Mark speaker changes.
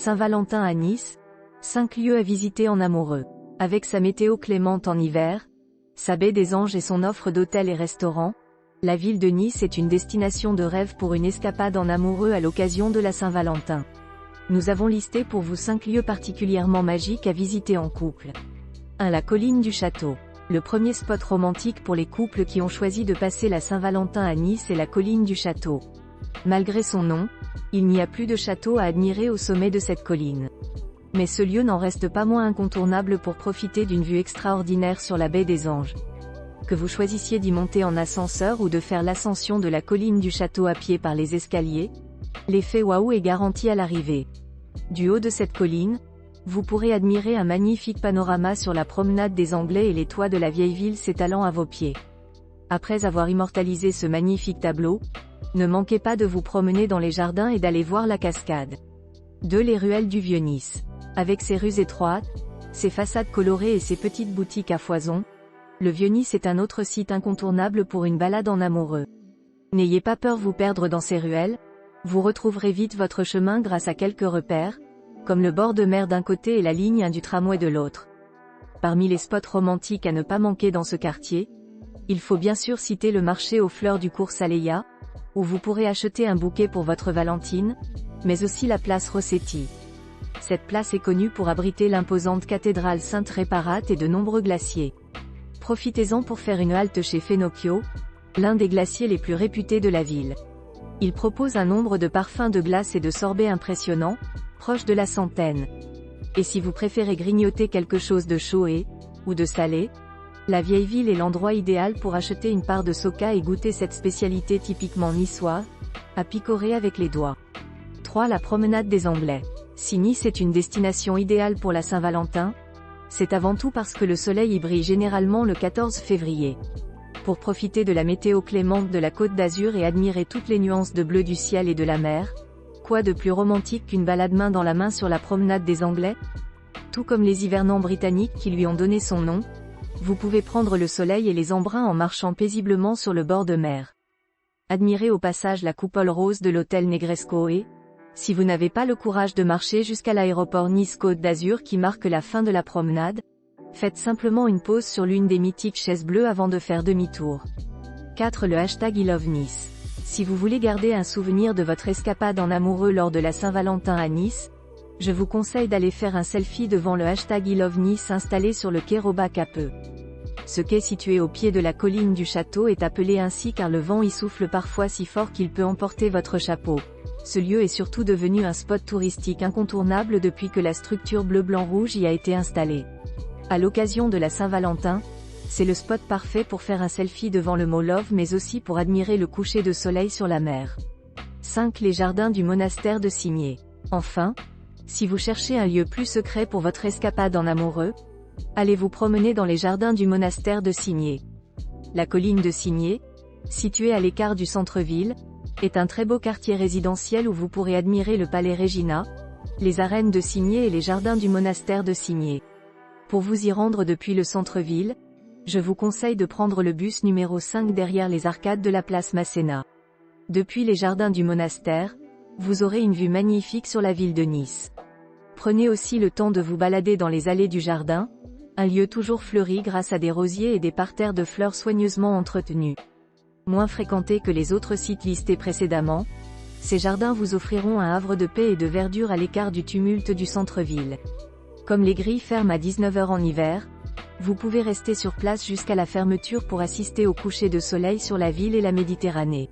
Speaker 1: Saint-Valentin à Nice, 5 lieux à visiter en amoureux. Avec sa météo clémente en hiver, sa baie des Anges et son offre d'hôtels et restaurants, la ville de Nice est une destination de rêve pour une escapade en amoureux à l'occasion de la Saint-Valentin. Nous avons listé pour vous 5 lieux particulièrement magiques à visiter en couple. 1. La colline du château. Le premier spot romantique pour les couples qui ont choisi de passer la Saint-Valentin à Nice est la colline du château. Malgré son nom, il n'y a plus de château à admirer au sommet de cette colline. Mais ce lieu n'en reste pas moins incontournable pour profiter d'une vue extraordinaire sur la baie des Anges. Que vous choisissiez d'y monter en ascenseur ou de faire l'ascension de la colline du château à pied par les escaliers, l'effet waouh est garanti à l'arrivée. Du haut de cette colline, vous pourrez admirer un magnifique panorama sur la promenade des Anglais et les toits de la vieille ville s'étalant à vos pieds. Après avoir immortalisé ce magnifique tableau, ne manquez pas de vous promener dans les jardins et d'aller voir la cascade. 2. Les ruelles du Vieux-Nice. Avec ses rues étroites, ses façades colorées et ses petites boutiques à foison, le Vieux-Nice est un autre site incontournable pour une balade en amoureux. N'ayez pas peur de vous perdre dans ces ruelles, vous retrouverez vite votre chemin grâce à quelques repères, comme le bord de mer d'un côté et la ligne 1 du tramway de l'autre. Parmi les spots romantiques à ne pas manquer dans ce quartier, il faut bien sûr citer le marché aux fleurs du cours Saléya, où vous pourrez acheter un bouquet pour votre Valentine, mais aussi la place Rossetti. Cette place est connue pour abriter l'imposante cathédrale Sainte-Réparate et de nombreux glaciers. Profitez-en pour faire une halte chez Fenocchio, l'un des glaciers les plus réputés de la ville. Il propose un nombre de parfums de glace et de sorbets impressionnants, proche de la centaine. Et si vous préférez grignoter quelque chose de chaud ou de salé, la vieille ville est l'endroit idéal pour acheter une part de soca et goûter cette spécialité typiquement niçoise, à picorer avec les doigts. 3. La promenade des Anglais. Si Nice est une destination idéale pour la Saint-Valentin, c'est avant tout parce que le soleil y brille généralement le 14 février. Pour profiter de la météo clémente de la Côte d'Azur et admirer toutes les nuances de bleu du ciel et de la mer, quoi de plus romantique qu'une balade main dans la main sur la promenade des Anglais? Tout comme les hivernants britanniques qui lui ont donné son nom, vous pouvez prendre le soleil et les embruns en marchant paisiblement sur le bord de mer. Admirez au passage la coupole rose de l'hôtel Negresco et, si vous n'avez pas le courage de marcher jusqu'à l'aéroport Nice-Côte d'Azur qui marque la fin de la promenade, faites simplement une pause sur l'une des mythiques chaises bleues avant de faire demi-tour. 4. Le hashtag #ILoveNice. Si vous voulez garder un souvenir de votre escapade en amoureux lors de la Saint-Valentin à Nice, je vous conseille d'aller faire un selfie devant le hashtag #ILoveNice installé sur le quai Roba-Capeux. Ce quai situé au pied de la colline du château est appelé ainsi car le vent y souffle parfois si fort qu'il peut emporter votre chapeau. Ce lieu est surtout devenu un spot touristique incontournable depuis que la structure bleu-blanc-rouge y a été installée. À l'occasion de la Saint-Valentin, c'est le spot parfait pour faire un selfie devant le mot Love mais aussi pour admirer le coucher de soleil sur la mer. 5. Les jardins du monastère de Cimiez. Enfin, si vous cherchez un lieu plus secret pour votre escapade en amoureux, allez vous promener dans les jardins du monastère de Cimiez. La colline de Cimiez, située à l'écart du centre-ville, est un très beau quartier résidentiel où vous pourrez admirer le palais Regina, les arènes de Cimiez et les jardins du monastère de Cimiez. Pour vous y rendre depuis le centre-ville, je vous conseille de prendre le bus numéro 5 derrière les arcades de la place Masséna. Depuis les jardins du monastère, vous aurez une vue magnifique sur la ville de Nice. Prenez aussi le temps de vous balader dans les allées du jardin, un lieu toujours fleuri grâce à des rosiers et des parterres de fleurs soigneusement entretenus. Moins fréquentés que les autres sites listés précédemment, ces jardins vous offriront un havre de paix et de verdure à l'écart du tumulte du centre-ville. Comme les grilles ferment à 19h en hiver, vous pouvez rester sur place jusqu'à la fermeture pour assister au coucher de soleil sur la ville et la Méditerranée.